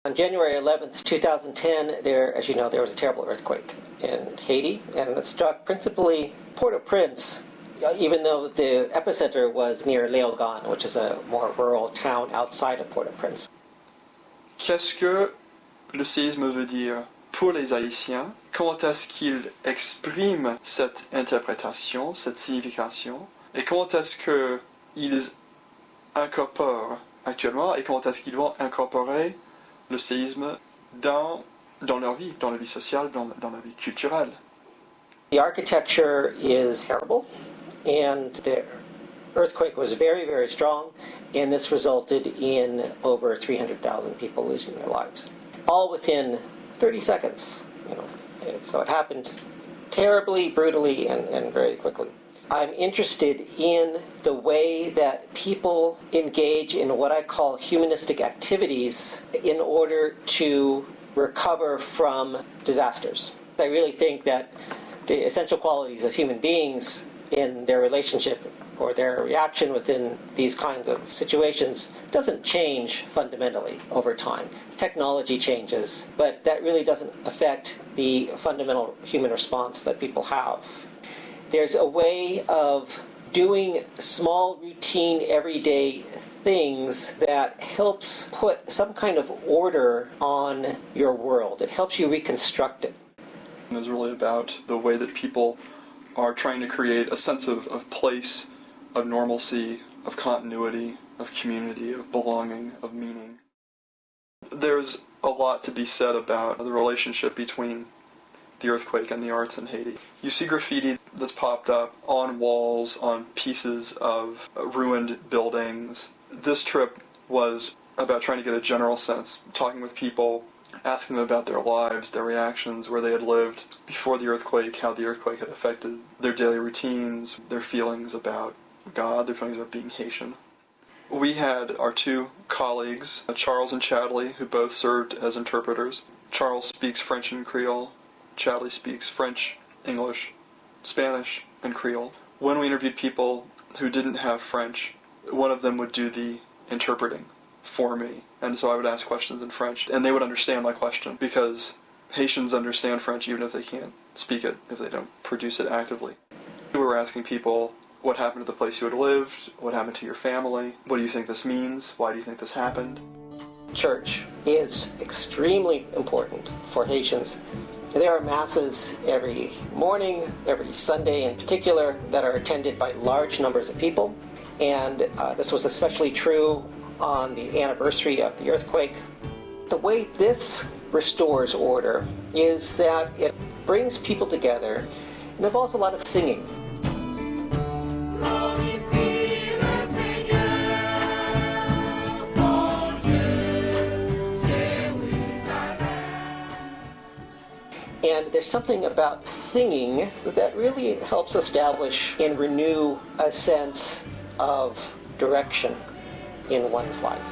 On January 11th, 2010, as you know, there was a terrible earthquake in Haiti, and it struck principally Port-au-Prince, even though the epicenter was near Léogâne, which is a more rural town outside of Port-au-Prince. Qu'est-ce que le séisme veut dire pour les Haïtiens? Comment est-ce qu'ils expriment cette interprétation, cette signification? Et comment est-ce qu'ils incorporent actuellement, et comment est-ce qu'ils vont incorporer le séisme dans leur vie, dans la vie sociale, dans la vie culturelle? The architecture is terrible, and the earthquake was very, very strong, and this resulted in over 300,000 people losing their lives, all within 30 seconds. So it happened terribly, brutally, and very quickly. I'm interested in the way that people engage in what I call humanistic activities in order to recover from disasters. I really think that the essential qualities of human beings in their relationship or their reaction within these kinds of situations doesn't change fundamentally over time. Technology changes, but that really doesn't affect the fundamental human response that people have. There's a way of doing small, routine, everyday things that helps put some kind of order on your world. It helps you reconstruct it. It was really about the way that people are trying to create a sense of place, of normalcy, of continuity, of community, of belonging, of meaning. There's a lot to be said about the relationship between the earthquake and the arts in Haiti. You see graffiti that's popped up on walls, on pieces of ruined buildings. This trip was about trying to get a general sense, talking with people, asking them about their lives, their reactions, where they had lived before the earthquake, how the earthquake had affected their daily routines, their feelings about God, their feelings about being Haitian. We had our two colleagues, Charles and Chadley, who both served as interpreters. Charles speaks French and Creole. Chadley speaks French, English, Spanish, and Creole. When we interviewed people who didn't have French, one of them would do the interpreting for me. And so I would ask questions in French, and they would understand my question, because Haitians understand French even if they can't speak it, if they don't produce it actively. We were asking people, what happened to the place you had lived? What happened to your family? What do you think this means? Why do you think this happened? Church is extremely important for Haitians. There are masses every morning, every Sunday in particular, that are attended by large numbers of people. And this was especially true on the anniversary of the earthquake. The way this restores order is that it brings people together and involves a lot of singing. And there's something about singing that really helps establish and renew a sense of direction in one's life.